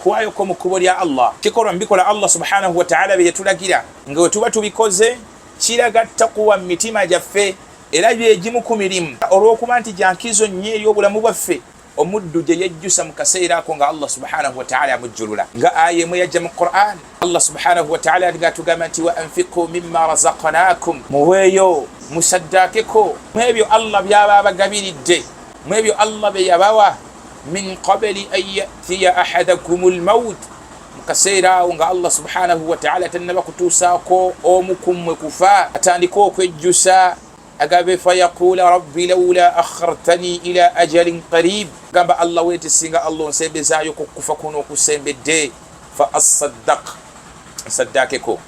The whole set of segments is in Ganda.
okuwaayo ko mu kkubo lya Allah kikolwa mbikola Allah subhanahu wa ta'ala bye yatulagira nga we tuba tubikoze kiraga taqwa mu mitima gyaffe era byegimu ku mirimu olw'okuba nti jankizo nnyo eri obulamu bwaffe omuddu gye yejjusa mu kaseera ako nga Allah subhanahu wa ta'ala amujjulula nga aya emu yajja mu Qur'an Allah subhanahu wa ta'ala nga atugamba nti wa anfiqu mimma razaqnakum muweeyo musaddaakeko mu ebyo Allah byaba abagabiridde mu ebyo Allah bye yabawa min qabli an ya'tiya ahadakumul maut mu kaseera awo nga Allah subhanahu wa ta'ala tannaba kutuusaako omu ku mmwe kufa atandika okwejjusa agabe fayaqula rabbi lawla akhartani ila ajalin qarib gamba Allah wete singa Allah nsembezaayo kukufa kuno okusembedde fa asaddaq saddakeko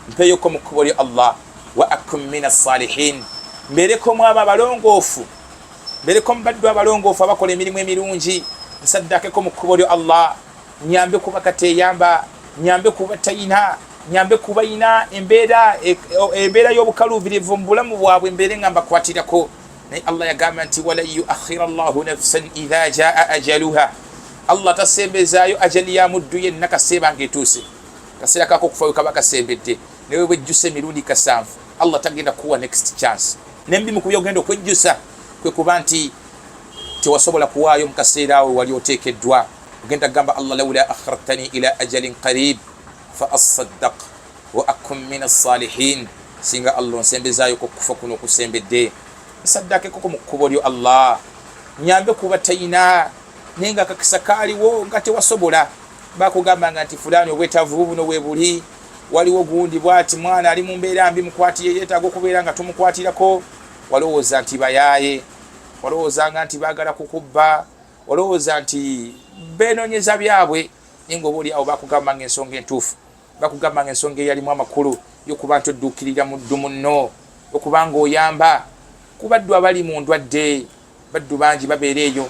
mpeyoko mu kkubo lya Allah wa akum min as-salihin mbereko mwaba abalongoofu mbereko mbaddu abalongoofu abakola emirimu emirungi nsaddakeko mu kkubo lya Allah nyambe kuba kateyamba nyambe kuba tayina nyambe kuba ina embeera y'obukaluubirivu mu bulamu bwabwe mbeere nga mbakwatirako naye Allah yagamba nti wala yuakhira Allahu nafsan idha jaa ajaluha Allah tasembezaayo ajali ya muddu yenna kaseera ng'etuuse kaseera kako okufayo kaba kasembedde newe bwejjusa emirundi 7 Allah tagenda kuwa next chance nembi mu byogenda okwejjusa kwe kuba nti tewasobola kuwaayo mu kaseera awo wali oteekeddwa ogenda gamba Allah lawla akhartani ila ajalin qarib fa asaddaq wa akum min as-salihin singa Allah nsembezaayo kufa kuno kusembedde saddake koko mu kkubo lyo Allah nyambe kuba tayina nenga kakisa kaaliwo nga tewasobola bakugamba nga nti fulani obwetavu buno webuli waliwo gundi bwati mwana ali mu mbeera mbi mukwatiye yeetaaga okubeera nga tumukwatirako walowooza nti bayaye walowooza nga nti baagala kukubba walowooza nti benoonyeza byabwe ninga oba oli awo bakugamba ng'ensonga entuufu bakugamba ng'ensonga eyalimu amakulu y'okuba nti odduukirira muddu munno okuba ng'oyamba ku baddu abali mu ndwadde baddu bangi babeera eyo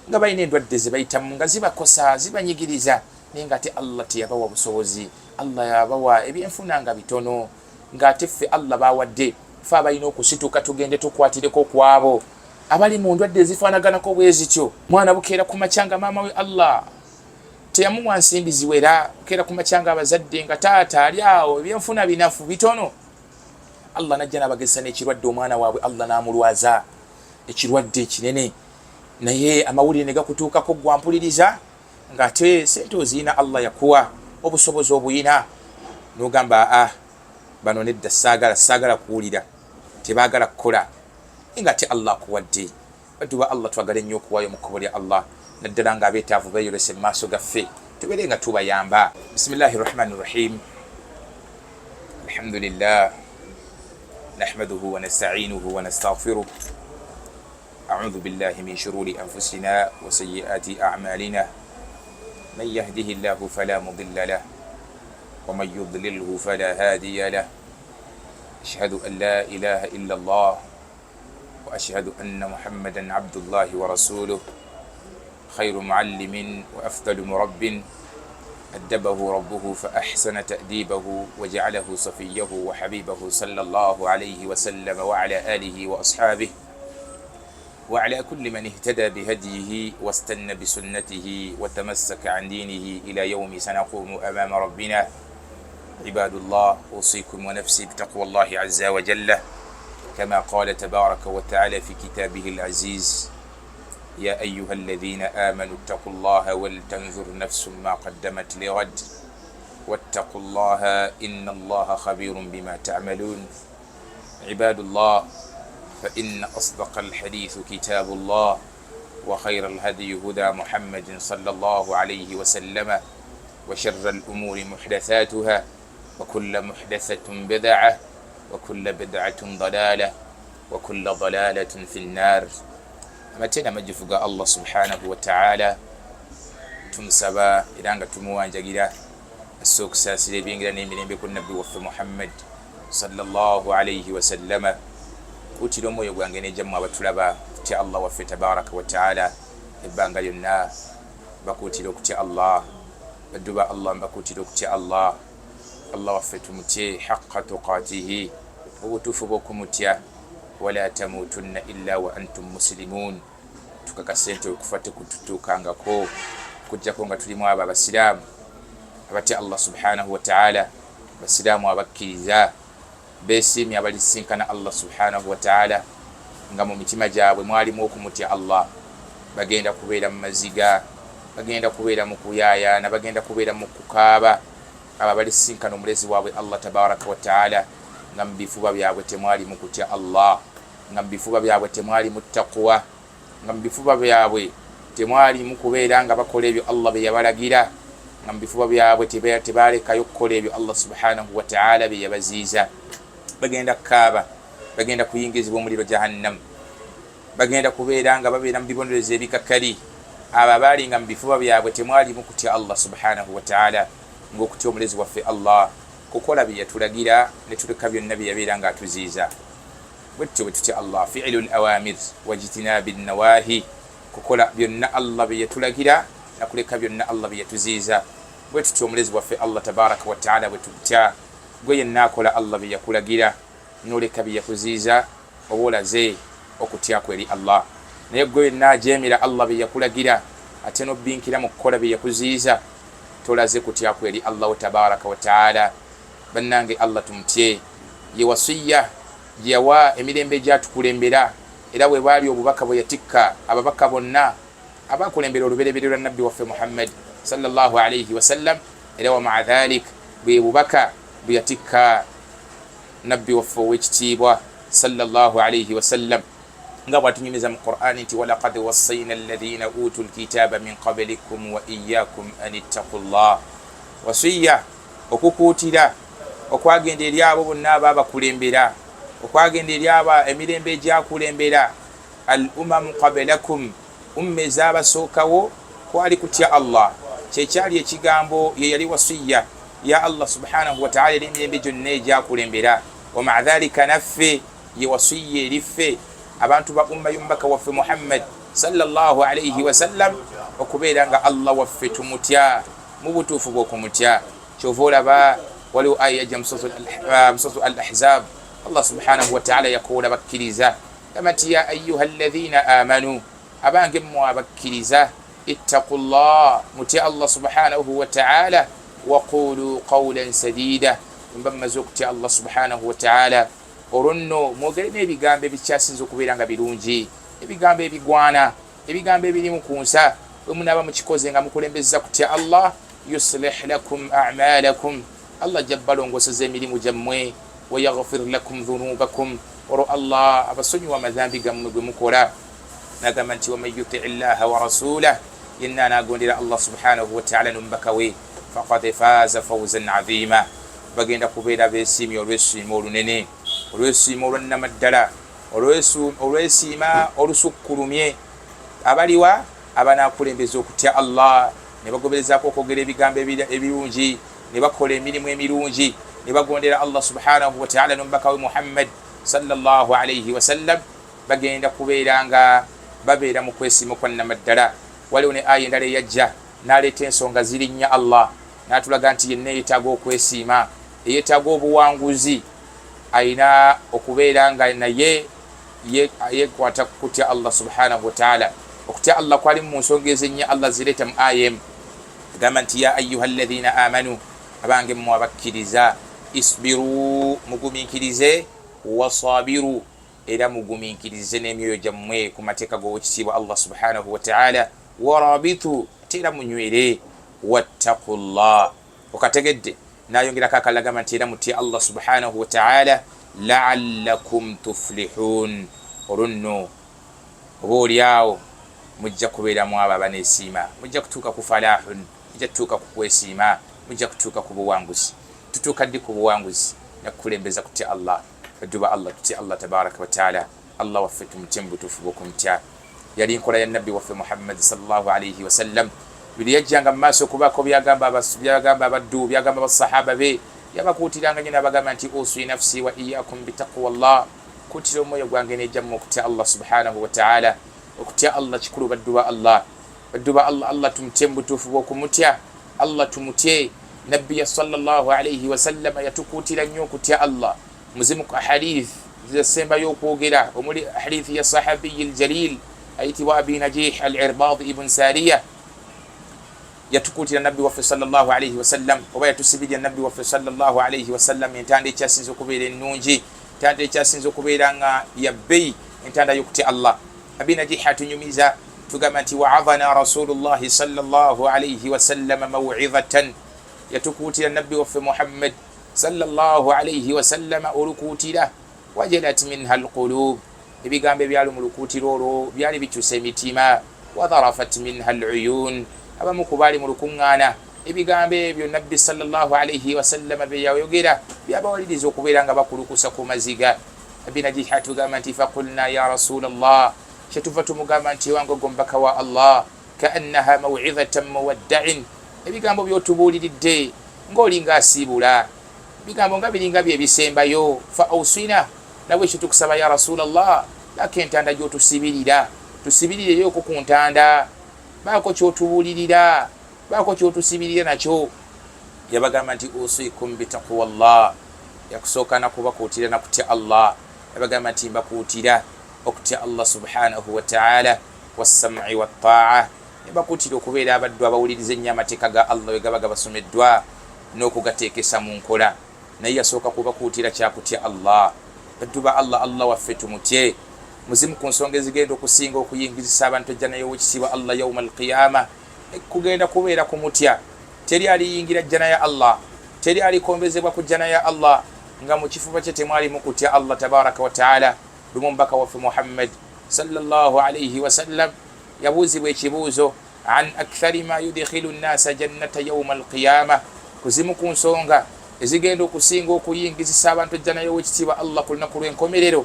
nga balina endwadde ze bayitamu nga zibakosa zibanyigiriza naye ng'ate Allah teyabawa busobozi Allah yabawa ebyenfuna nga bitono ng'ate ffe Allah bawadde ffe abalina okusituka tugende tukwatireko kwabo abali mu ndwadde ezifaanaganako bwe zityo mwana bukeera ku makyanga maama we Allah teyamuwa nsimbi ziwera bukeera ku makyanga abazadde nga taata ali awo ebyenfuna binafu bitono Allah najja n'abagezesa n'ekirwadde omwana waabwe Allah n'amulwaza ekirwadde ekinene naye amawulire ne gakutuukako gwampuliriza ng'ate sente oziina Allah yakuwa obusobozi obuyina n'ogamba bano nedda saagala kuwulira tebaagala kukola ng'ate Allah akuwadde baddu ba Allah twagala ennyo okuwaayo mu kkubo lya Allah naddala ng'abeetaavu beeyolese mu maaso gaffe tubeere nga tubayamba bismillahi rahmani rahim alhamdulillah nahmaduhu wa nasta'inuhu wa nastaghfiruh a'udhu billahi min shururi anfusina wa sayyiati a'malina man yahdihillahu fala mudilla lahu wa man yudlilhu fala hadiya lahu ashhadu an la ilaha illa Allah wa ashhadu anna Muhammadan abdullahi wa rasuluh خير معلم وأفضل مرب أدبه ربه فأحسن تأديبه وجعله صفيه وحبيبه صلى الله عليه وسلم وعلى آله وأصحابه وعلى كل من اهتدى بهديه واستنى بسنته وتمسك عن دينه إلى يوم سنقوم أمام ربنا عباد الله أوصيكم ونفسي بتقوى الله عز وجل كما قال تبارك وتعالى في كتابه العزيز يا أيها الذين آمنوا اتقوا الله ولتنظر نفس ما قدمت لغد واتقوا الله إن الله خبير بما تعملون عباد الله فإن أصدق الحديث كتاب الله وخير الهدي هدى محمد صلى الله عليه وسلم وشر الأمور محدثاتها وكل محدثة بدعة وكل بدعة ضلالة وكل ضلالة في النار amatenda majifuga Allah subhanahu wa ta'ala tumusaba iranga tumuwanjagira asokusasira ebyengera n'emirembe ku nabbi waffe Muhammad sallallahu alayhi wa sallama kutira omwoyo gwange nejjamu abatulaba kutya Allah waffe tabaraka wa ta'ala ebbanga lyonna bakutira okutya Allah badduba Allah bakutira okutya Allah waffe tumutye haqqa tuqatihi obutuufu bw'okumutya wala tamutunna illa wa antum muslimun tukakasente okufate kututukangako kujjako nga tulimu abo abasiraamu abatya Allah subhanahu wa ta'ala, basiraamu abakkiriza beesiimye abalisinkana Allah subhanahu wa ta'ala nga mu mitima gyabwe mwalimu okumutya Allah, bagenda kubeera mu maziga, bagenda kubeera mu kuyayaana, bagenda kubeera mu kukaaba, abo abalisinkana omulezi waabwe Allah tabaraka wa ta'ala nga mu bifuba byabwe temwali mu kutya Allah, nga mu bifuba byabwe temwali mu taqwa, nga mu bifuba byabwe temwali mu kubeera nga bakola ebyo Allah bye yabalagira, nga mu bifuba byabwe tebaalekayo kukola ebyo Allah subhanahu wa ta'ala bye yabaziiza. Bagenda kukaaba, bagenda kuyingizibwa omuliro jahannam, bagenda kubeera nga babeera mu bibonerezo ebikakali. Abo abaali nga mu bifuba byabwe temwali mu kutya Allah subhanahu wa ta'ala ng'okutya omulezi waffe Allah, kukola bye yatulagira ne tuleka byonna bye yabeera nga atuziiza. Bwe tutyo bwe tutya Allah, fi'lu al-awamir wajtinabi an-nawahi, kukola byonna Allah bye yatulagira na kuleka byonna Allah bye yatuziiza. Bwe tutyo omulezi waffe Allah tabaraka wa ta'ala bwe tutya, gwe yenna akola Allah bye yakulagira n'oleka bye yakuziiza, oba olaze okutya kwe eri Allah. Naye gwe yenna ajeemera Allah bye yakulagira ate n'obbinkira mu kukola bye yakuziiza, tolaze kutya kwe eri Allah tabaraka wa ta'ala. Bannange, Allah tumutye, ye wasiya gye yawa emirembe gyatukulembera, era bwe baali obubaka bwe yatikka ababaka bonna abakulembera olubereberye lwa nabbi waffe Muhammad sallallahu alayhi wasallam, era wa maa dhalik bwe bubaka bwe yatikka nabbi waffe ow'ekitiibwa sallallahu alayhi wasallam, nga bwatunyumiza mu Qur'ani nti walaqad wassayna alladhina utul kitaba min qablikum wa iyyakum an ittaqullah. Wasiya okukuutira okwagenda eri abo bonna ababakulembera, okwagenda eri abo emirembe egyakulembera, al umamu qablakum, umme ez'abasookawo, kwali kutya Allah. Kyekyali ekigambo ye yali wasiya ya Allah subhanahu wa ta'ala eri emirembe gyonna egyakulembera. Wa maa dhalika naffe ye wasiya eriffe abantu ba umma y'omubaka waffe Muhammad sallallahu alayhi wasallam, okubeera nga Allah waffe tumutya mu butuufu bw'okumutya. Kyova olaba waliwo aya yajja mu suratu al-ahzab, Allah subhanahu wa ta'ala yakoola bakkiriza gamba nti ya ayuha alladhina amanu, abange mmwe abakkiriza, ittaqullah, mutya Allah subhanahu wa ta'ala, wa qulu qawlan sadida, mba mmaze okutya Allah subhanahu wa ta'ala olwo nno mwogeremu ebigambo ebikyasinza okubeera nga birungi, ebigambo ebigwana, ebigambo ebirimu ku nsa. Bwe munaaba mukikoze nga mukulembeza kutya Allah, yuslih lakum a'malakum, Allah ajja balongoseza emirimu gyammwe, wa yaghfir lakum dhunubakum, olwo Allah abasonyiwa amadhambi gammwe gwe mukola. Nagamba nti waman yuti llaha wa rasulah, yenna anaagondera Allah subhanahu wa ta'ala n'omubaka we, faqad faaza fawzan azima, bagenda kubeera beesiimye olw'essiima olunene, olw'essiima olwannamaddala, olw'essiima olusukkulumye. Abaliwa abanaakulembeza okutya Allah, ne bagoberezaako okwogera ebigambo ebirungi, ne bakola emirimu emirungi, ne bagondera Allah subhanahu wa ta'ala n'omubaka we Muhammad sallallahu alayhi wasallam, bagenda kubeera nga babeera mu kwesiima kwannamaddala. Waliwo ne aya endala eyajja n'aleeta ensonga zirinnya Allah, n'atulaga nti yenna yeetaaga okwesiima, eyeetaaga obuwanguzi, ayina okubeera nga naye yeekwata kutya Allah subhanahu wa ta'ala. Okutya Allah kwali mu nsonga ezennya Allah zireeta mu aya emu, agamba nti ya ayuha alladhina amanu, abange mmwe abakkiriza, isbiru, mugumiikirize, wasabiru, era mugumiikirize n'emyoyo gyammwe ku mateeka g'owekitiibwa Allah subhanahu wa ta'ala, warabitu, ate era munywere, wattaqullah. Okategedde n'ayongerako akalala agamba nti era mutye Allah subhanahu wa ta'ala, la'allakum tuflihun, olwo nno oba oliawo mujja kubeeramu abo abaneesiima, mujja kutuuka ku falahun, mujja kutuuka ku kwesiima, mujja kutuuka ku buwanguzi. Tutuuka ddi ku buwanguzi? Nakukulembeza kutya Allah, badduba Allah, tutya Allah tabaraka wa ta'ala. Allah waffe tumutye mu butuufu bw'okumutya. Yali nkola ya nabbi waffe Muhammad sallallahu alayhi wasallam, buli yajjanga mu maaso okubaako byagamba abaddu, byagamba basahaba be, yabakuutiranga nyo n'abagamba nti usi nafsi wa iyyakum bitaqwallah, kuutira omwoyo gwange n'ejjamu okutya Allah subhanahu wa ta'ala. Okutya Allah kikulu badduba Allah, badduba Allah. Allah tumutye mu butuufu bw'okumutya, Allah tumutye. Nabbi sallallahu alayhi wasallam yatukuutira nnyo okutya Allah. Muzimu ku hadith zisembayo okwogera, omuli hadith ya sahabiyi aljalil ayitibwa abi najih al-Irbad ibn Sariya, yatukutira nabbi waffe sallallahu alayhi wasallam oba yatusibirya nabbi waffe sallallahu alayhi wasallam entanda ekyasinza okubeera ennungi, entanda ekyasinza okubeera nga yabbeyi, entanda y'okutya Allah. Abina jiha tunyumiza tugamba nti wa'adhana rasulullahi sallallahu alayhi wasallam maw'idhatan, yatukutira nabbi waffe Muhammad sallallahu alayhi wasallam olukutira wajalat minha alqulub, ebigambo ebyali mu lukutiro olwo byali bikyusa emitima, wadharafat minha aluyun, abamu ku baali mu lukuŋŋaana ebigambo ebyo nabbi sallallahu alayhi wasallam bye yayogera byabawaliriza okubeera nga bakulukusa ku maziga. Abina jiha tugamba nti faqulna ya rasulallah, kyetuva tumugamba nti wange gombaka wa Allah, kaannaha maw'idhatan muwadda'in, ebigambo byotubuuliridde ng'olinga asiibula, ebigambo nga biringa byebisembayo. Fa ausina, nabwe ekyo tukusaba ya rasulallah, laka entanda gy'otusibirira tusibirireyo ku ntanda, baako kyotubuulirira, baako kyotusibirira nakyo. Yabagamba nti usikum bitaqwallah, yakusooka nakubakuutira nakutya Allah. Yabagamba nti mbakuutira okutya Allah subhanahu wa ta'ala, wassam'i watta'a, nebakuutira okubeera abaddu abawuliriza ennyo amateeka ga Allah we gaba gabasomeddwa n'okugateekesa mu nkola. Naye yasooka kubakuutira kyakutya Allah. Baddu ba Allah, Allah waffe tumutye. Muzimu ku nsonga ezigenda okusinga okuyingizisa abantu ejjana y'owekitiibwa Allah yawma alqiyama, kugenda kubeera kumutya. Teri aliyingira jjana ya Allah, teri alikombezebwa ku jjana ya Allah nga mu kifuba kye temwalimu kutya Allah tabaraka wa ta'ala. Lumu omubaka waffe Muhammad sallallahu alayhi wasallam yabuuzibwa ekibuuzo an akthari ma yudkhilu nnasa jannata yawma alqiyama, kuzimu ku nsonga ezigenda okusinga okuyingizisa abantu ejjana y'owekitiibwa Allah ku lunaku lw'enkomerero.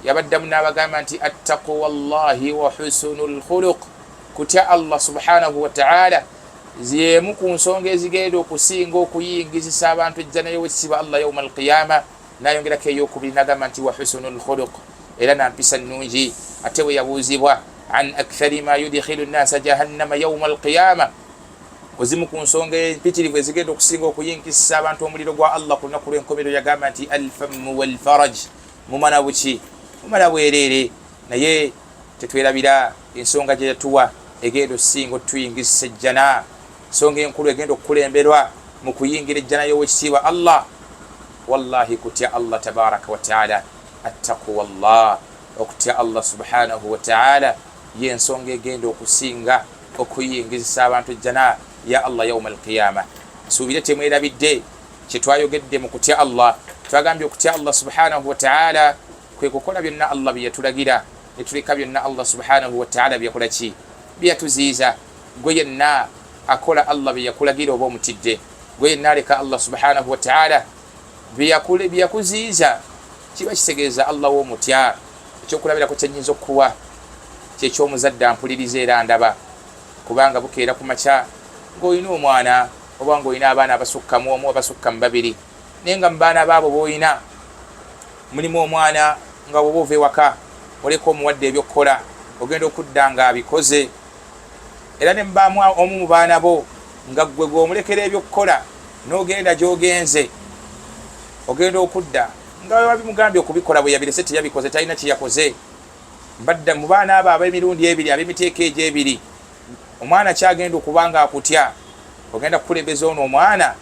Yabaddamu n'abagamba nti attaqwallahi wa husnul khuluq, kutya Allah subhanahu wa ta'ala ziyemu ku nsonga ezigenda okusinga okuyingizisa abantu ejjana y'owekitiibwa Allah yawma alqiyama. Nayongerako ey'okubiri n'agamba nti wa husnul khuluq, era nampisa nnungi. Ate bwe yabuuzibwa an akthari ma yudkhilu nnasa jahannama yawma alqiyama, kuzimu ku nsonga empitirivu ezigenda okusinga okuyingizisa abantu omuliro gwa Allah ku lunaku lw'enkomerero, yagamba nti alfammu walfaraj, mumala buki, mumala bwereere. Naye tetwerabira ensonga gye yatuwa egenda okusinga otuyingizisa ejjana, ensonga enkulu egenda okukulemberwa mu kuyingira ejjana y'owekitiibwa Allah. Wallahi kutya Allah tabaraka wa ta'ala, attaqwallah, okutya Allah subhanahu wa ta'ala y'ensonga egenda okusinga okuyingizisa abantu ejjana ya Allah yawma alqiyama. Nsuubire temwerabidde kye twayogedde mu kutya Allah. Twagambye okutya Allah subhanahu wa ta'ala kwe kukola byonna Allah bye yatulagira, ne tuleka byonna Allah subhanahu wa ta'ala bye yakola ki, bye yatuziiza. Gwe yenna akola Allah bye yakulagira oba omutidde, gwe yenna aleka Allah subhanahu wa ta'ala bye yakuziiza, kiba kitegeeza Allah w'omutya. Ekyokulabirako kyennyinza okuwa kyekyomuzadde ampuliriza era ndaba, kubanga bukeera ku makya ng'olina omwana oba ng'olina abaana abasukka mu omu abasukka mu babiri, naye nga mu baana baabo b'olina mulimu omwana nga bw'oba ova ewaka oleka omuwadde ebyokukola ogenda okudda nga abikoze, era ne mubaamu omu mu baana bo nga ggwe gw'omulekera ebyokukola n'ogenda gy'ogenze, ogenda okudda nga wabimugambye okubikola bwe yabirese teyabikoze, talina kyeyakoze. Mbadda mu baana abo ab'emirundi ebiri ab'emiteeka egyo ebiri, omwana kyagenda okuba nga akutya, ogenda kukulembeza ono omwana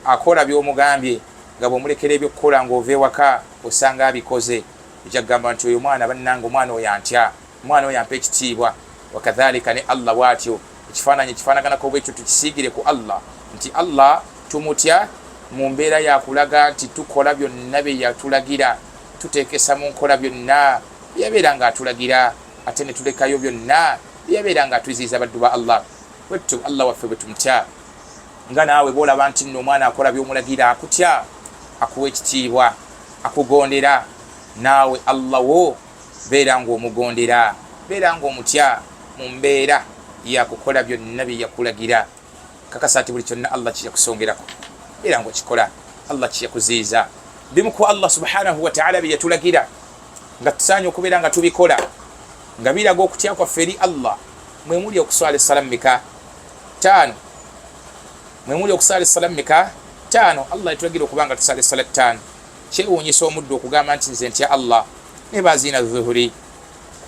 akola by'omugambye, nga bw'omulekera ebyokukola ng'ova ewaka osanga abikoze, ekyagamba nti oyo mwana bannanga omwana oyo antya, omwana oyo ampa ekitiibwa. Wakadhalika ne Allah bw'atyo, ekifaananyi ekifaanaganako bwekyo tukisiigire ku Allah nti Allah tumutya mu mbeera yakulaga nti tukola byonna bye yatulagira, tuteekesa mu nkola byonna bye yabeera nga atulagira, ate ne tulekayo byonna bye yabeera nga atuziiza baddu ba Allah. Bwettu Allah waffe bwe tumutya, nga naawe bw'olaba nti nno omwana akola by'omulagira akutya, akuwa ekitiibwa, akugondera, naawe Allah wo beera ng'omugondera, beera ng'omutya mu mbeera yakukola byonna bye yakulagira. Kakasa ati buli kyonna Allah kye yakusongerako, beera ng'okikola, Allah kye yakuziiza. Bimu ku Allah subhanahu wa ta'ala bye yatulagira nga tusaanye okubeera nga tubikola, nga biraga okutya kwaffe eri Allah. Mwe muli okuswala essalamu mika? 5. Mwe muli okusala essalamu mika? 5. Allah yatulagira okubanga tusala essala 5. Kyewuunyisa omuddu okugamba nti nze ntya Allah, ne baziina zuhuri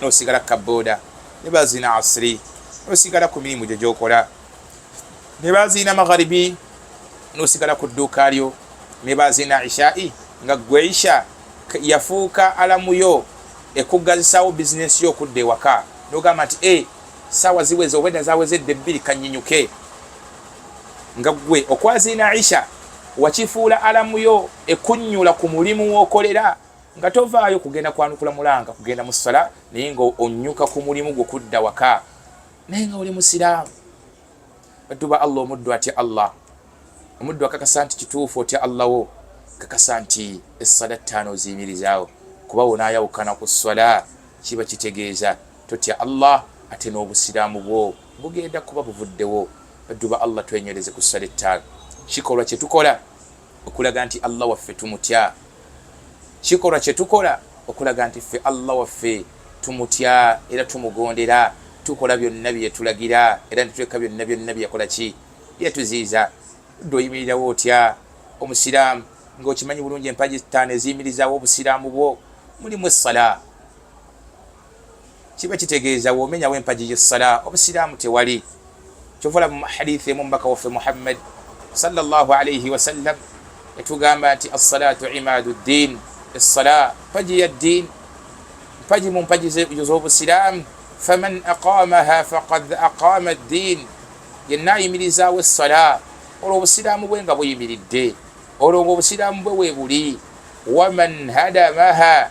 n'osigala kabooda, ne baziina asiri n'osigala ku mirimu gyo gy'okola. ne bazina magharibi nosigala ku dduuka lyo, ne bazina ishai nga gwe isha yafuuka alamu yo ekuggazisawo bizinesi yo okudda ewaka nogamba nti sawa ziweze obwedda zawezedde 2 kanyinyuke, nga gwe okwazina isha wakifuula alamu yo ekunnyula ku mulimu w'okolera nga tovaayo kugenda kwanukula mulanga kugenda mu ssala naye nga onnyuka ku mulimu gw'okudda waka naye nga oli musiraamu. Baddu ba Allah, omuddu atya Allah, omuddu akakasa nti kituufu otya Allah wo, kakasa nti essala 5 oziyimirizaawo, kuba wonaayawukana ku ssala kiba kitegeeza totya Allah ate n'obusiraamu bwo bugenda kuba buvuddewo. Baddu ba Allah, twenyereze ku ssala 5. Kikolwa kye tukola okulaga nti Allah waffe tumutya, kikolwa kye tukola okulaga nti ffe Allah waffe tumutya era tumugondera, tukola byonna bye tulagira era netuleka byonna bye yakola ki byatuziiza. Baddu oyimirirawo otya omusiraamu ng'okimanyi bulungi empaji 5 eziyimirizaawo obusiraamu bwo mulimu essala, kiba kitegeeza womenyawo empaji y'essala obusiraamu tewali. Kyovola mu hadithi emu mubaka waffe Muhammad sallallahu alayhi wa sallam yatugamba nti as-salatu imadu ddin, essala mpaji ya ddin, mpaji mu mpaji z'obusiraamu. Faman aqamaha faqad aqama ad-din, yenna ayimirizaawo essala olwo obusiraamu bwe nga buyimiridde, olwo ng'obusiraamu bwe weebuli. Waman hadamaha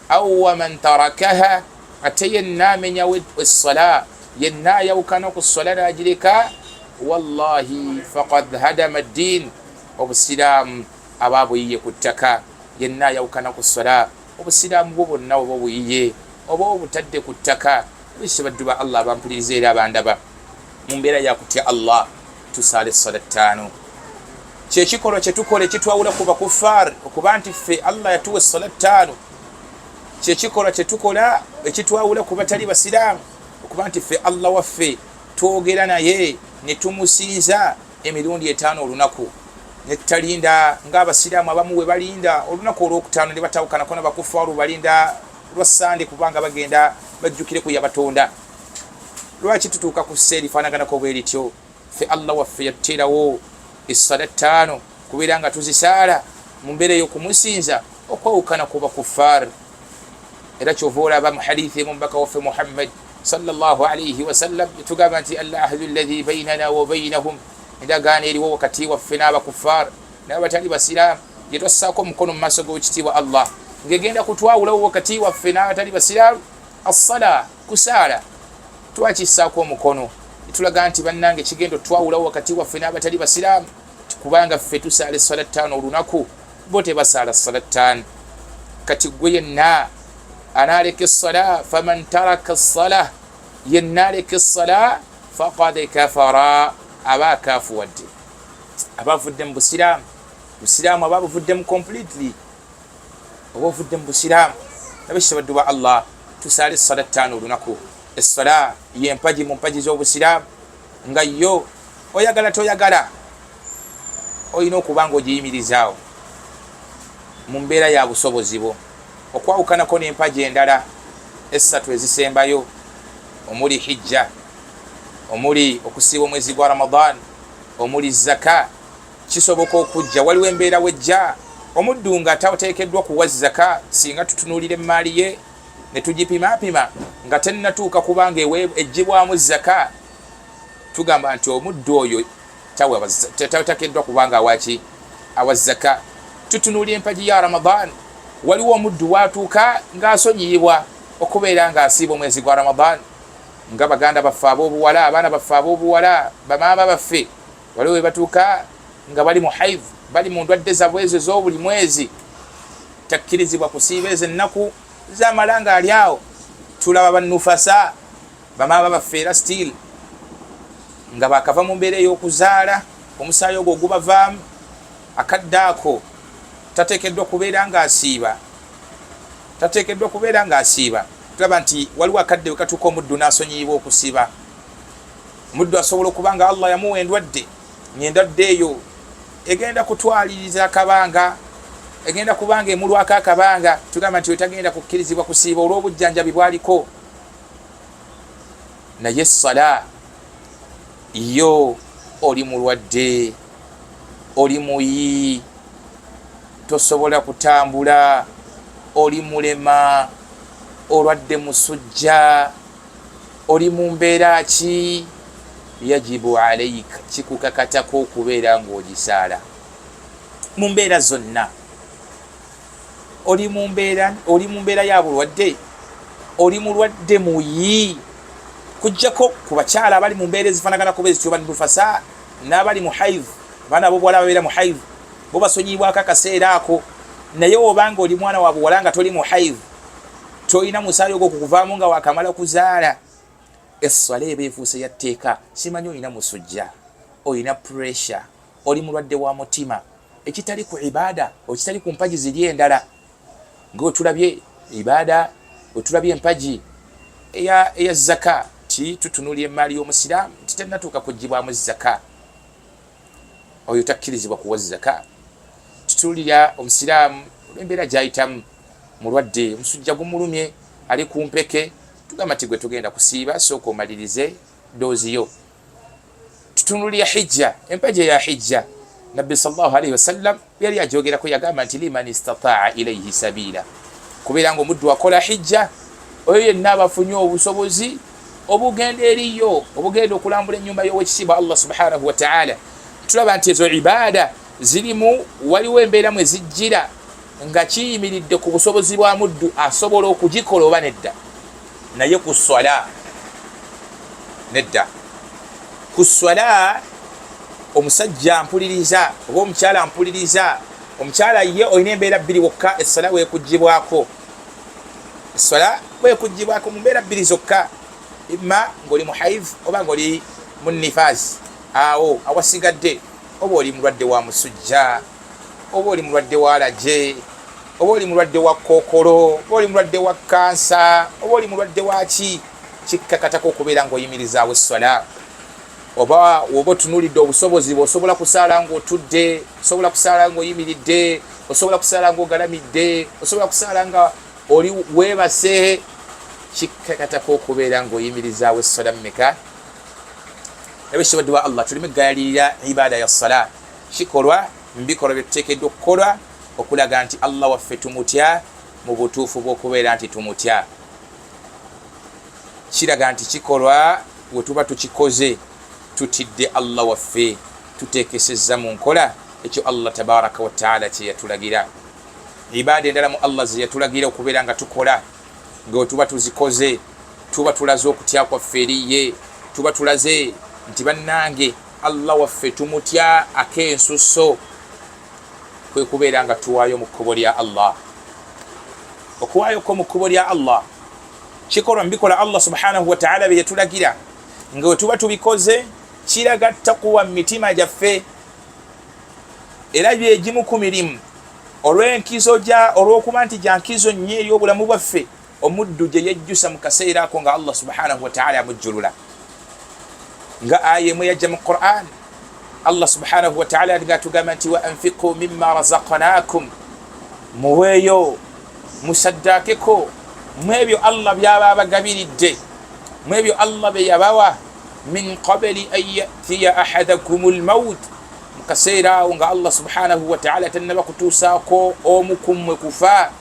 aw waman tarakaha, ate yenna amenyawo essala, yenna ayawukana ku ssala n'agireka, wallahi faqad hadama ad-din, obusiraamu aba buyiye ku ttaka. Yenna ayawukana ku ssala, obusiraamu bwo bwonna oba buyiye oba obutadde ku ttaka. Bishe baddu ba Allah bampuliriza era abandaba mu mbeera yakutya Allah, tusaale essala 5. Kyekikolwa kye tukola ekitwawula ku bakufaar okuba nti ffe Allah yatuwa essala 5. Kyekikolwa kye tukola ekitwawula ku batali basiraamu okuba nti ffe Allah waffe twogera naye ne tumusinza emirundi 5 olunaku, ne tutalinda ng'abasiraamu abamu we balinda olunaku olwokutaano ne batawukanako n'abakufaaru balinda lwa Sande kubanga bagenda bajjukire ku yabatonda. Lwaki tutuuka ku sseeri faanaganako bwe lityo? Ffe Allah waffe yatuteerawo essala 5 kubeera nga tuzisaala mu mbeera ey'okumusinza okwawukana ku bakufaar. Era kyova olaba mu hadithi emu mubaka waffe Muhammad sallallahu alayhi wa sallam yatugamba nti al-ahdu alladhi baynana wa baynahum, endagaano eriwo wakati waffe n'abakufaar n'abatali basiraamu gye twassaako omukono mu maaso g'ekitiibwa Allah ng'egenda kutwawulawo wakati waffe n'abatali basiraamu. As-sala, kusaala twakissaako omukono netulaga nti bannange kigendo twawulawo wakati waffe n'abatali basiraamu kubanga ffe tusaala essala 5 olunaku, bo tebasaala essala 5. Kati gwe yenna anaaleka essala, faman taraka essala, yenna aleka essala faqad kafara, aba akaafuwadde, aba avudde mu busiraamu. Busiraamu aba buvuddemu completely, oba ovudde mu busiraamu. Nabekisa baddu ba Allah, tusaale essala 5 olunaku. Essala yempaji mu mpaji z'obusiraamu nga yo oyagala toyagala olina okuba nga ogiyimirizaawo mu mbeera ya busobozi bwo, okwawukanako n'empaji endala 3 ezisembayo, omuli hijja, omuli okusiiba omwezi gwa Ramadan, omuli zaka. Kisoboka okujja, waliwo embeera wejja omuddu nga tateekeddwa kuwa zaka, singa tutunuulira emmaali ye ne tugipimaapima nga tennatuuka kubanga eggyibwamu zaka, tugamba nti omuddu oyo tateekeddwa kubanga awaki awa zaka. Tutunuulira empaji ya Ramadan, waliwo omuddu watuuka ng'asonyiyibwa okubeera ng'asiiba omwezi gwa Ramadan, nga baganda baffe ab'obuwala, abaana baffe ab'obuwala, bamaama baffe, waliwo we batuuka nga bali mu haidh, bali mu ndwadde zaabwe ezo ez'obuli mwezi, takkirizibwa kusiiba ezo ennaku zamala nga ali awo. Tulaba bannufasa, bamaama baffe era still nga bakava mu mbeera ey'okuzaala, omusaayi ogwo gubavaamu, akadde ako tateekeddwa kubeera ng'asiiba, tateekeddwa kubeera ng'asiiba. Tulaba nti waliwo akadde we katuuka omuddu n'asonyiyibwa okusiba. Omuddu asobola okuba nga Allah yamuwa endwadde, ng'endwadde eyo egenda kutwaliriza akabanga, egenda kubanga emulwako akabanga, tugamba nti wetagenda kukkirizibwa kusiiba olw'obujjanjabi bwaliko. Naye essala yo oli mulwadde, oli muyi, tosobola kutambula, oli mulema, olwadde musujja, oli mu mbeera ki, yajibu alayka, kikukakatako okubeera ng'ogisaala mu mbeera zonna. Oli mu mbeera ya bulwadde, oli mulwadde muyi, kujjako ku bakyala abali mu mbeera ezifaanaganako bwe zityo bali nufasa, n'abali mu haidh, abaana ab'obuwala ababeera mu haidh bo basonyiyibwako akaseera ako. Naye obanga oli mwana wa buwala nga toli mu haidh, tolina musaayi ogwo okukuvaamu nga wakamala kuzaala, essala eba efuuse ya tteeka. Simanyi olina musujja, olina pressure, oli mulwadde wa mutima, ekitali ku ibaada ekitali ku mpaji ziri endala. Ng'otulabye ibaada, otulabye empagi eya zaka, ti tutunulya emaali y'omusiraamu nti tennatuuka kuggyibwamu zaka, oyo takkirizibwa kuwa zaka. Tutulira omusiraamu embeera gy'ayitamu, mulwadde, omusujja gumulumye, ali ku mpeke, tugamba ti gwe tugenda kusiiba, sooka omalirize doozi yo. Tutunulira hijja, empagi eya hijja, Nabbi sallallahu alayhi wasallam yali ajogerako, yagamba nti liman istataa ilayhi sabila, kubeera ng'omuddu akola hijja, oyo yenna abafunye obusobozi obugenda eriyo, obugenda okulambula ennyumba y'owekitiibwa Allah subhanahu wa ta'ala. Tulaba nti ezo ibaada zirimu, waliwo embeera mwe zijjira nga kiyimiridde ku busobozi bwa muddu asobola okugikola oba nedda. Naye ku swala nedda. Ku swala omusajja ampuliriza oba omukyala ampuliriza, omukyala ye olina embeera bbiri wokka essala weekuggyibwako, essala weekuggyibwako mu mbeera bbiri zokka, imma ng'oli mu haidh oba ng'oli mu nifaasi. Awo awasigadde, oba oli mulwadde wa musujja, oba oli mulwadde wa alaje, oba oli mulwadde wa kookolo, oba oli mulwadde wa kansa, oba oli mulwadde wa ki, kikkakatako okubeera ng'oyimirizaawo essala. Oba otunulidde obusobozi bw'osobola kusaala ng'otudde, osobola kusaala ng'oyimiridde, osobola kusaala ng'ogalamidde, osobola kusaala nga oli weebase, kikkakatako okubeera ng'oyimirizaawo essala mmeka. Ebisibadde wa Allah tulime gayalirira ibaada ya ssala, kikolwa mubikolwa bye tuteekeddwa okukolwa okulaga nti Allah waffe tumutya mu butuufu bw'okubeera nti tumutya. Kiraga nti kikolwa bwe tuba tukikoze tutidde Allah waffe, tuteekesezza mu nkola ekyo Allah tabaraka wa taala kye yatulagira. Ibaada endala mu Allah ze yatulagira okubeera nga tukola, nga tuba tuzikoze, tuba tulaze okutya kwaffe eriye, tuba tulaze nti bannange Allah waffe tumutya ak'ensusso, kwe kubeera nga tuwaayo mu kkubo lya Allah. Okuwaayoko mu kkubo lya Allah kikolwa mbikola Allah subhanahu wa ta'ala bye yatulagira, nga tuba tubikoze kiraga ttakuwa mu mitima gyaffe, era byegimu ku mirimu olw'okuba nti gya nkizo nnyo eri obulamu bwaffe omuddu gye yejjusa mu kaseera ako nga Allah subhanahu wa ta'ala amujjulula. Nga aya emwe yajja mu Qur'an, Allah subhanahu wa ta'ala nga atugamba nti wa anfiqu mimma razaqnakum, muweeyo musaddaakeko mwebyo Allah byaba abagabiridde, mwebyo Allah bye yabawa, min qabli an yatiya ahadakum almaut, mu kaseera awo nga Allah subhanahu wa ta'ala tannaba kutuusaako omu kummwe kufa,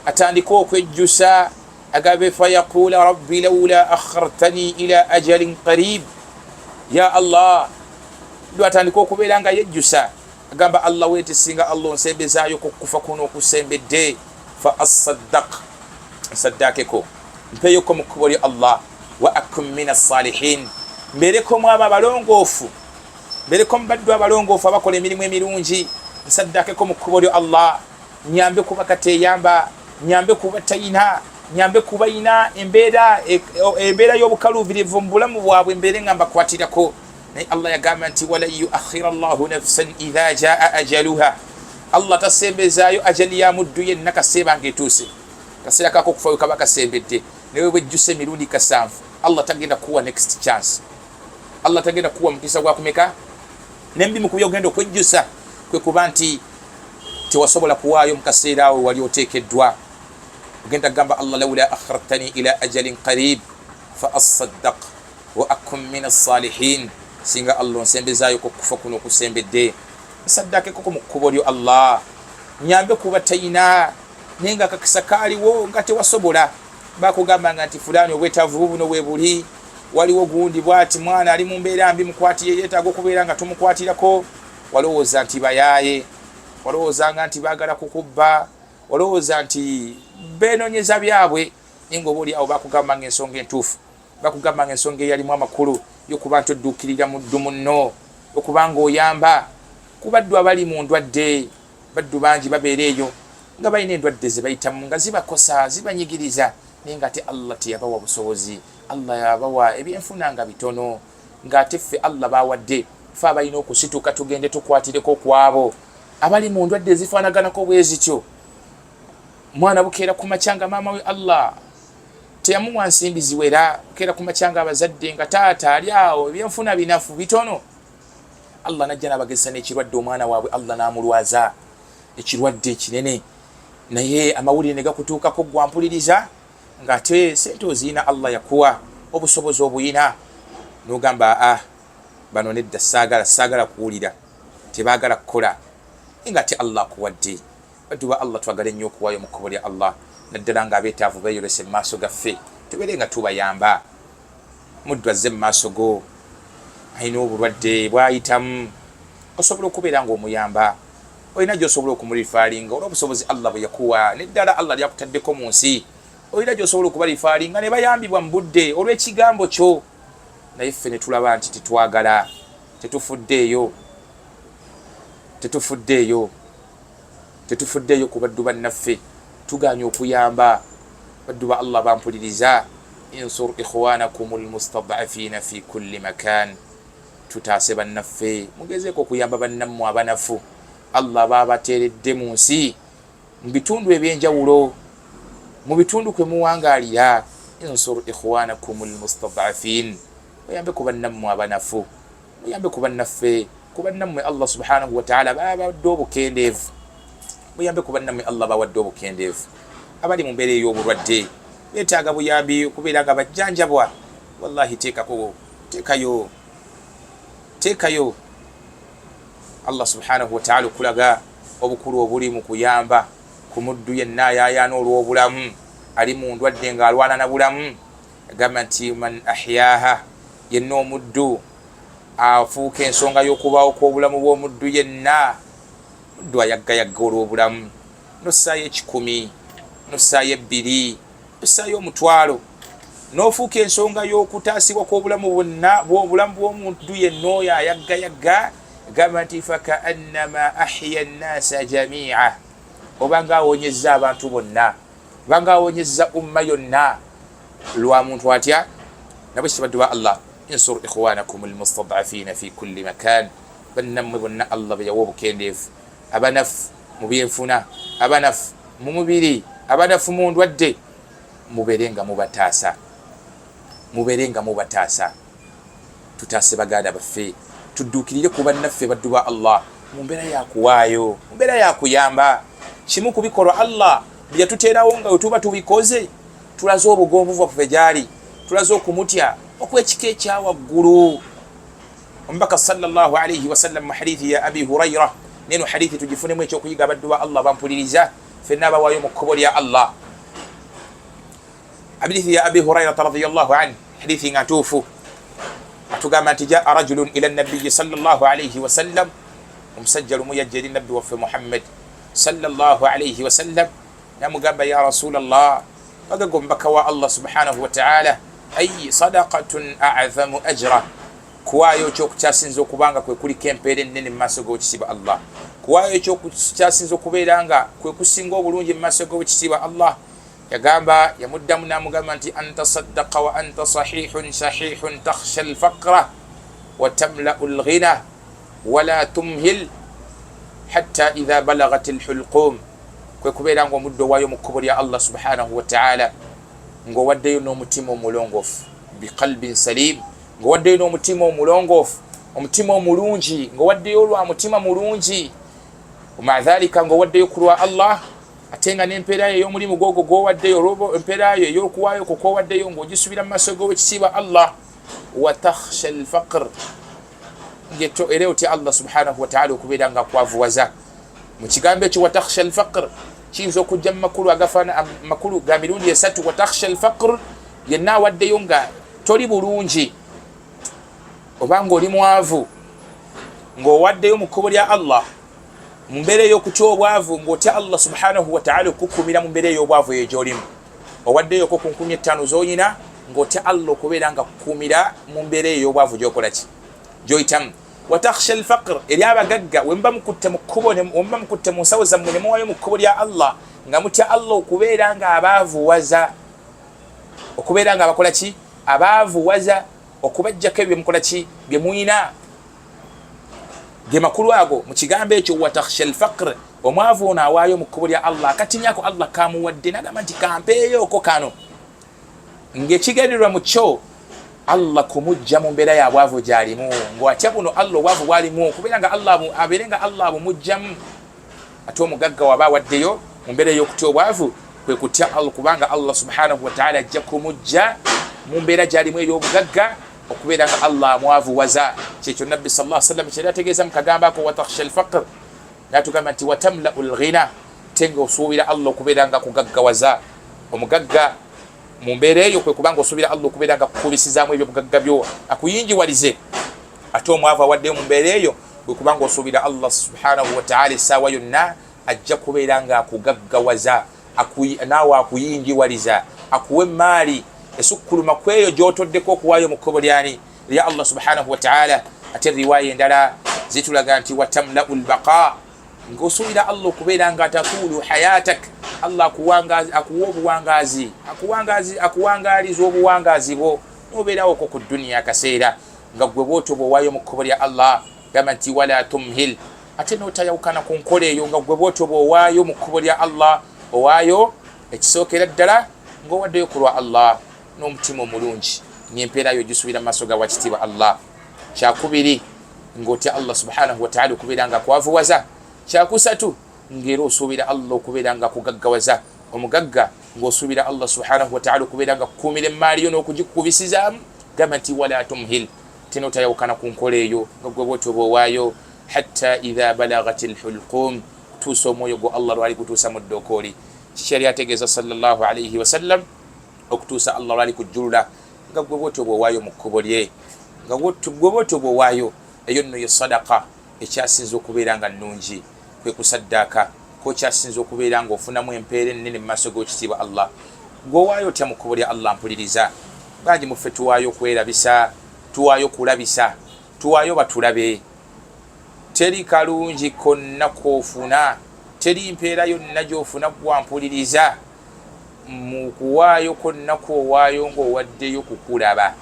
atandika okwejjusa agabe fayaqula rabbi lawla akhartani ila ajalin qarib, ya Allah lwatandika okubeera nga yejjusa agamba Allah weeti singa Allah onsembezaayo kukufa kuno okusembedde, fa asaddaq, nsaddaakeko mpeyoko mu kkubo lya Allah, wa akum min as-salihin, mbeereko mu abo abalongoofu, mbeereko mu baddu abalongoofu abakola emirimu emirungi, nsaddaakeko mu kkubo lya Allah, nyambe kuba kateeyamba, nyambe kuba tayina, nyambe kuba ina embeera y'obukaluubirivu mu bulamu bwabwe, embeere nga mbakwatirako. Naye Allah yagamba nti walan yuakhira Allahu nafsan idha jaa ajaluha, Allah tasembezaayo ajali ya muddu yenna kaseera ng'etuuse. Kaseera kako okufayo kaba kasembedde, newe bwejjusa emirundi 7 Allah tagenda kuwa next chance, Allah tagenda kuwa mukisa gwa kumeka n'embimu ku byogenda okwejjusa, kwe kuba nti tewasobola kuwaayo mu kaseera awo wali oteekeddwa. Ogenda gamba Allah lawla akhartani ila ajalin qarib fa asaddaq wa akum min as-salihin, singa Allah nsembezaayo ko kufa kuno kusembedde saddake koko mu kkubo lyo Allah nyambe kuba tayina nenga kakisa kaaliwo nga tewasobola bakugamba nga nti fulani obwetavu buno webuli waliwo gundi bwati mwana ali mu mbeera mbi mukwatiye yeetaaga okubeera nga tumukwatirako walowooza nti bayaaye walowooza nga nti baagala kukubba walowooza nti beenonyeza byabwe ninga oba oli awo bakugamba nga ensonga entuufu bakugamba nga ensonga eyalimu amakulu yokuba nti odduukirira muddu munno okuba nga oyamba ku baddu abali mu ndwadde baddu bangi babeera eyo nga balina endwadde ze bayitamu nga zibakosa zibanyigiriza naye nga ate Allah teyabawa busobozi Allah yabawa ebyenfuna nga bitono ng'ate ffe Allah bawadde ffe abalina okusituka tugende tukwatireko kwabo abali mu ndwadde ezifaanaganako bwe zityo mwana bukeera ku makyanga maama we Allah teyamuwa nsimbi ziwera bukeera ku makyanga abazadde nga taata ali awo ebyenfuna binafu bitono Allah najja n'abagezesa n'ekirwadde omwana waabwe Allah n'amulwaza ekirwadde ekinene naye amawulire ne gakutuukako gwampuliriza ng'ate sente oziina Allah yakuwa obusobozi obuyina n'ogamba bano nedda saagala kuwulira tebaagala kukola nga ate Allah akuwadde baddu ba Allah twagala ennyo okuwaayo mu kkubo lya Allah naddala ng'abeetaavu beeyolese mu maaso gaffe tubeere nga tubayamba muddu azze mu maaso go alina obulwadde bwayitamu osobola okubeera ng'omuyamba olina gy'osobola okumulifaalinga olw'obusobozi Allah bwe yakuwa neddala Allah lyakutaddeko mu nsi olina gy'osobola okubalifaalinga ne bayambibwa mu budde olw'ekigambo kyo naye ffe ne tulaba nti tetwagala tetufuddeeyo ku baddu bannaffe tugaanye okuyamba baddu ba Allah bampuliriza insur ikhwanakum almustad'afina fi kulli makan tutaase bannaffe mugezeeko okuyamba bannammwe abanafu Allah baabateeredde mu nsi mu bitundu ebyenjawulo mu bitundu kwe muwangaalira insur ikhwanakum almustad'afin muyambe ku bannammwe abanafu muyambe ku bannaffe ku bannammwe Allah subhanahu wa ta'ala baabadde obukendeevu muyambe ku bannammwe Allah bawadde obukendeevu abali mu mbeera ey'obulwadde beetaaga buyambi okubeera nga bajjanjabwa wallahi teekayo Allah subhanahu wa ta'ala okulaga obukulu obuli mu kuyamba ku muddu yenna ayaayaana olw'obulamu ali mu ndwadde ng'alwana na bulamu agamba nti man ahyaaha yenna omuddu afuuka ensonga y'okubaawo kw'obulamu bw'omuddu yenna muddu ayaggayagga olw'obulamu nossaayo 1,000 nossaayo 2 nossaayo 1,000 n'ofuuka ensonga y'okutaasibwa kw'obulamu bwonna bw'obulamu bw'omuntu yenna oyo ayaggayagga gamba nti fakaannama ahya nnasa jamia obanga awonyezza abantu bonna obanga awonyezza umma yonna lwa muntu atya nabwe kibaddu ba Allah insur ikhwanakum almustad'afina fi kulli makan bannammwe bonna Allah be yawa obukendeevu abanafu mu byenfuna abanafu mu mubiri abanafu mu ndwadde mubeerenga mubataasa tutaase baganda baffe tudduukirire ku bannaffe baddu ba Allah mu mbeera yakuwaayo mu mbeera yakuyamba kimu ku bikolwa Allah bye yatuteerawo nga wetuba tubikoze tulaze obugonvu bwaffe gyali tulaze okumutya okwekika ekyawaggulu omubaka sallallahu alayhi wasallam mu hadithi ya Abi Hurayra neno hadithi tugifunemu ekyokuyiga baddu ba Allah bampuliriza ffenna abawaayo mu kkubo lya Allah hadithi ya Abi Hurayra radiyallahu anhu hadithi nga ntuufu atugamba nti jaa rajulun ila nabiyyi sallallahu alayhi wasallam omusajja lumu yajja eri nabbi waffe Muhammad sallallahu alayhi wasallam namugamba ya rasulallah agaga omubaka wa Allah subhanahu wa ta'ala ayi sadaqatun a'zamu ajra kuwaayo ekyokukyasinza okubanga kwe kuliko empeera ennene mu maaso g'owekitiibwa Allah kuwaayo ekyokukyasinza okubeera nga kwe kusinga obulungi mu maaso g'owekitiibwa Allah yagamba yamuddamu n'amugamba nti anta saddaqa wa anta sahihun takhsha alfaqra wa tamla'u alghina wala tumhil hatta idha balagat alhulqum kwe kubeera nga omuddo waayo mu kkubo lya Allah subhanahu wa ta'ala ng'owaddeyo n'omutima omulongoofu biqalbin salim ng'owaddeyo n'omutima omulongoofu omutima omulungi ng'owaddeyo lwa mutima mulungi ومع ذلك ng'owaddeyo ku lwa Allah ate nga n'empeera yo ey'omulimu gwogwo gw'owaddeyo olwo empeera yo ey'okuwaayo kwo kw'owaddeyo ng'ogisubira mu maaso g'owekitiibwa Allah wa takhsha alfaqr ngeto era otya Allah subhanahu wa ta'ala okubeera nga kwavuwaza mu kigambo ekyo watakhsha al-faqr kiyinza okujja mu makulu agafaana makulu ga mirundi esatu watakhsha al-faqr yenna awaddeyo nga toli bulungi obanga oli mwavu ng'owaddeyo mu kkubo lya Allah mu mbeera ey'okutya obwavu ng'otya Allah subhanahu wa ta'ala okukumira mu mbeera ey'obwavu eyo gy'olimu owaddeyoko ku 5,000 z'olina ng'otya Allah okubeera nga kukumira mu mbeera ey'obwavu gy'okola ki gy'oyitamu watakhsha al-faqr eri abagagga wemba mukutte mu kkubo wemba mukutte mu nsawo zammwe ne muwayo mu kkubo lya Allah nga mutya Allah okubeera nga abaavuwaza okubeera nga abakola ki abaavuwaza okubajjako ebyo mukola ki bye muyina ge makulu ago mu kigambo ekyo watakhsha al-faqr omwavu ono awaayo mu kkubo lya Allah akatinyako Allah kamuwadde nagamba nti kampeeyoko kano ng'ekigendererwa mu kyo Allah kumujja mu mbeera ya bwavu gy'alimu ng'atya buno Allah obwavu bwalimu kubeera nga Allah abeere nga Allah bumujjamu ate omugagga waba awaddeyo mu mbeera ey'okutya obwavu kwe kutya Allah kubanga Allah subhanahu wa ta'ala ajja kumujja mu mbeera gy'alimu ey'obugagga okubeera nga Allah amwavuwaza kyekyo nabbi sallallahu alaihi wasallam kyali ategeeza mu kagambo ako watakhsha al-faqr natugamba nti watamla'u al-ghina tenga osuubira Allah okubeera nga kugaggawaza omugagga mu mbeera eyo kwe kubanga osuubira Allah okubeera nga kukubisizaamu ebyo bugagga byo akuyingiwalize ate omwavu awaddeyo mu mbeera eyo kwe kubanga osuubira Allah subhanahu wa ta'ala essaawa yonna ajja kubeera nga akugaggawaza naawe akuyingiwaliza akuwa emaali esukkuluma ku eyo gy'otoddeko okuwaayo mu kkubo lyani lya Allah subhanahu wa ta'ala ate riwaaya endala zitulaga nti watamla'u al-baqa ng'osuubira Allah okubeera nga atatulu hayatak Allah akuwa obuwangazi akuwangaaliza obuwangazi bwo n'obeerawoko ku duniya akaseera nga gwe bw'otyo bw'owaayo mu kkubo lya Allah gamba nti wala tumhil ate n'otayawukana ku nkola eyo nga gwe bw'otyo bw'owaayo mu kkubo lya Allah owaayo ekisookera ddala ng'owaddeyo ku lwa Allah n'omutima omulungi n'empeera yo gisubira mu maaso ga wakitiibwa Allah kyakubiri ng'otya Allah subhanahu wa ta'ala okubeera nga kwavuwaza kyakusatu ng'era osuubira Allah okubeera nga kugaggawaza omugagga ng'osuubira Allah subhanahu wa ta'ala okubeera nga kukuumira emaali yo n'okugikubisizaamu gamba nti wala tumhil tenotayawukana ku nkola eyo nga gwe bwotyo bw'owaayo hatta idha balagati al-hulqum tuusa omwoyo gwo Allah lwali kutuusa mu ddokooli kikyali ategeeza sallallahu alayhi wasallam okutuusa Allah lwali kujjulula nga gwe bwotyo bw'owaayo mu kkubo lye nga gwe bwotyo bw'owaayo eyo nno ye sadaqa ekyasinza okubeera nga nnungi kwe kusaddaaka kokyasinza okubeera ng'ofunamu empeera ennene mu maaso g'ekitiibwa Allah gw'owaayo otya mu kkubo lya Allah mpuliriza bangi muffe tuwaayo kwerabisa tuwaayo kulabisa tuwaayo batulabe teri kalungi konna koofuna teri mpeera yonna gy'ofuna gwampuliriza mu kuwaayo konna kwowaayo ng'owaddeyo kukulaba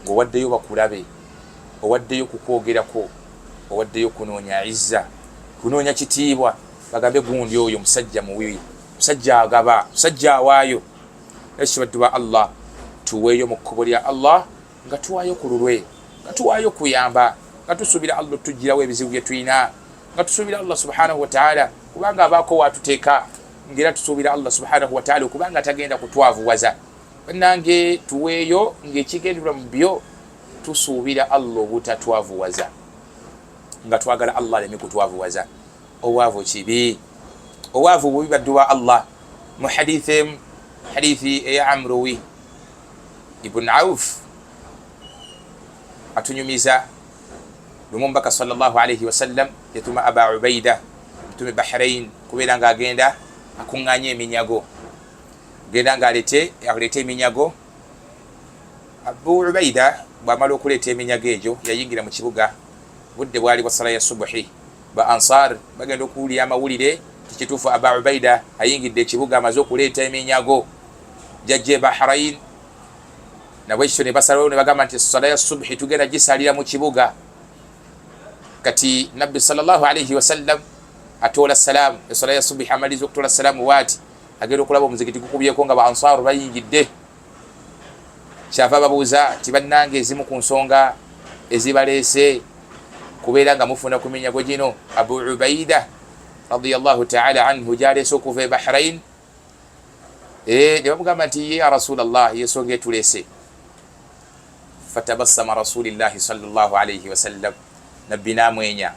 ng'owaddeyo bakulabe owaddeyo kukwogerako owaddeyo kunoonya izza kunoonya kitiibwa bagambe gundi oyo musajja muwiwi musajja agaba musajja awaayo ekibaddu ba Allah tuweeyo mu kkubo lya Allah nga tuwaayo ku lulwe nga tuwaayo kuyamba nga tusuubira Allah tujjirawo ebizibu bye tulina nga tusuubira Allah subhanahu wa ta'ala kubanga abaako waatuteeka ngera tusuubira Allah subhanahu wa ta'ala kubanga tagenda kutwavuwaza bannange tuweeyo ng'ekigendererwa mu byo tusuubira Allah obutatwavuwaza nga twagala Allah aleme kutwavuwaza obwavu kibi obwavu bubi baddu ba Allah mu hadithi eya Amruwi ibn Auf atunyumiza lumu mbaka sallallahu alayhi wasallam yatuma Aba Ubaida mtume Bahrain kubeera nga agenda akuŋŋaanya eminyago genda nga alete eminyago Abu Ubaida bw'amala okuleeta eminyago egyo yayingira mu kibuga budde bwali bwa sala ya subuhi ba Ansar bagenda okuwulira amawulire tikituufu Aba Ubaida ayingidde ekibuga amaze okuleeta eminyago jajje Bahrain nabwekityo ne basalawo ne bagamba nti sala ya subuhi tugenda gisalira mu kibuga kati nabbi sallallahu alayhi wasallam atoola salaamu esala ya subuhi amaliza okutoola salaamu waati agenda okulaba omuzikiti gukubyeko nga ba Ansar bayingidde kyava babuuza ti bannange ezimu ku nsonga ezibaleese kubeera nga mufuna ku minyago gino Abu Ubaida radiyallahu ta'ala anhu gyaleese okuva e Bahrain ne bamugamba nti ya Rasulallah yensonga etuleese fatabassama rasulillahi sallallahu alayhi wasallam, nabbi namwenya.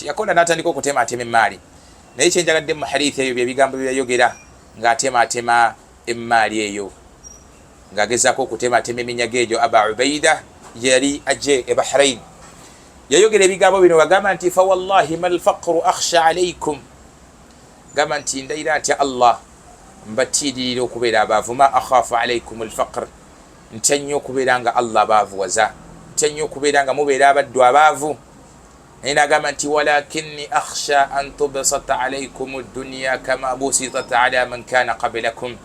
Yakola natandika okutema atema emaali, naye kyenjagadde mu hadithi eyo bye bigambo bye yayogera ng'atema emaali eyo, ng'agezaako okutematema eminyago egyo. Aba Ubaida yali ajje e Bahrain, yayogera ebigambo bino, bagamba nti fa wallahi mal faqru akhsha alaykum, gamba nti ndayira atya Allah mbatiirira okubeera abaavu. Ma akhafu alaykum alfaqr, ntya nnyo okubeera nga Allah abaavuwaza, ntya nnyo okubeera nga mubeera abaddu abaavu. naye n'agamba nti walakinni akhsha an tubsata alaykum ad-dunya kama busitat ala man kana qablakum,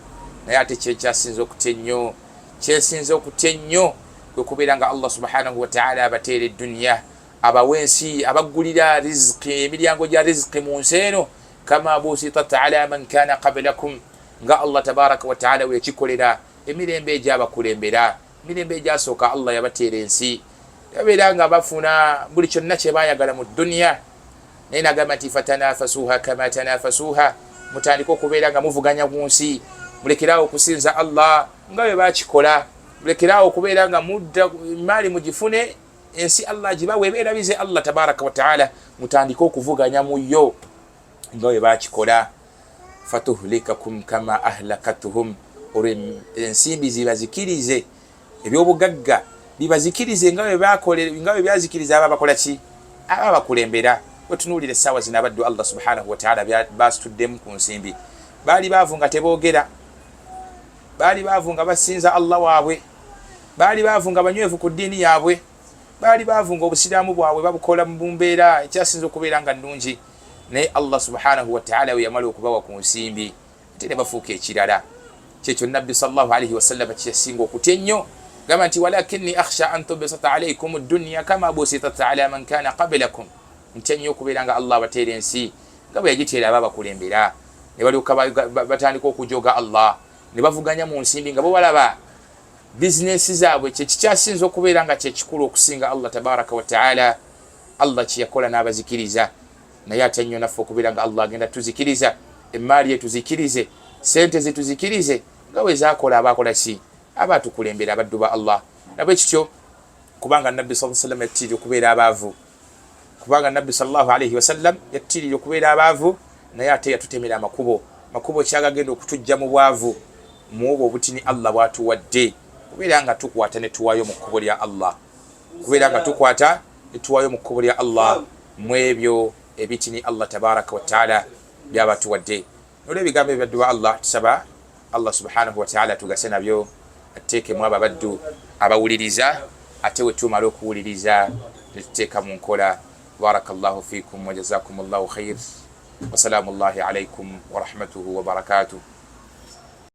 naye ate kyekyasinza okutya ennyo, kyesinza okutya ennyo kwe kubeera nga Allah subhanahu wa ta'ala abateera eddunya, abawa ensi, abaggulira riziki, emiryango gya riziki mu nsi eno, kama busitat ala man kana qablakum, nga Allah tabaraka wa ta'ala we yakikolera emirembe egyabakulembera, emirembe egyasooka Allah yabateera ensi, yabeera nga bafuna buli kyonna kye baayagala mu dunya. naye nagamba nti fatanafasuha kama tanafasuha, mutandika okubeera nga muvuganya ku nsi, mulekerawo okusinza Allah nga bwe bakikola, mulekerawo okubeera nga mudda maali mugifune, ensi Allah gibawe beerabize Allah tabaraka wa ta'ala, mutandika okuvuganya mu yo nga bwe bakikola. fatuhlikakum kama ahlakatuhum, olwo ensimbi zibazikirize, ebyobugagga bibazikirize nga bwe byazikiriza ababakola ki, ababakulembera. wetunuulira essaawa zino abaddu Allah subhanahu wa ta'ala basituddemu ku nsimbi, baali baavu nga teboogera, baali baavu nga basinza Allah waabwe, baali baavu nga banywevu ku ddiini yaabwe, baali baavu nga obusiraamu bwabwe babukola mu mbeera ekyasinza okubeera nga nnungi. naye Allah subhanahu wa ta'ala we yamala okubawa ku nsimbi ate ne bafuuka ekirala. kyekyo nabbi sallallahu alayhi wasallam kyeyasinga okutya ennyo, gamba nti walakinni akhsha an tubsata alaykum ad-dunya kama busitat ala man kana qablakum, ntya nnyo okubeera nga Allah abateera ensi nga bwe yagiteera ababakulembera. ne balyoka batandika okujoga Allah, ne bavuganya mu nsimbi nga bo balaba bizinesi zaabwe kyekikyasinza okubeera nga kyekikulu okusinga Allah tabaraka wa ta'ala. Allah kyeyakola n'abazikiriza, naye ate nnyo naffe okubeera nga Allah agenda tuzikiriza, emaali etuzikirize, sente zetuzikirize nga bwe zaakola abakola ki, abatukulembera abaddu ba Allah. nabwe kityo kubanga nabbi sallallahu alayhi wasallam yattirira okubeera abaavu, kubanga nabbi sallallahu alayhi wasallam yattirira okubeera abaavu, naye ate yatutemera makubo kyagagenda okutujja mu bwavu, mu obwo obutini Allah bwatuwadde, kubeera nga tukwata ne tuwaayo mu kkubo lya Allah, kubeera nga tukwata ne tuwaayo mu kkubo lya Allah, mu ebyo ebitini Allah tabaraka wa ta'ala byabatuwadde. nolwo ebigambo ebibaddu ba Allah tusaba Allah subhanahu wa ta'ala tugase nabyo, ateekemu abo abaddu abawuliriza, ate we tumala okuwuliriza ne tuteeka mu nkola. barakallahu fikum wa jazakumullahu khair, wa salaamu llahi alaykum wa rahmatuhu wa barakatuh.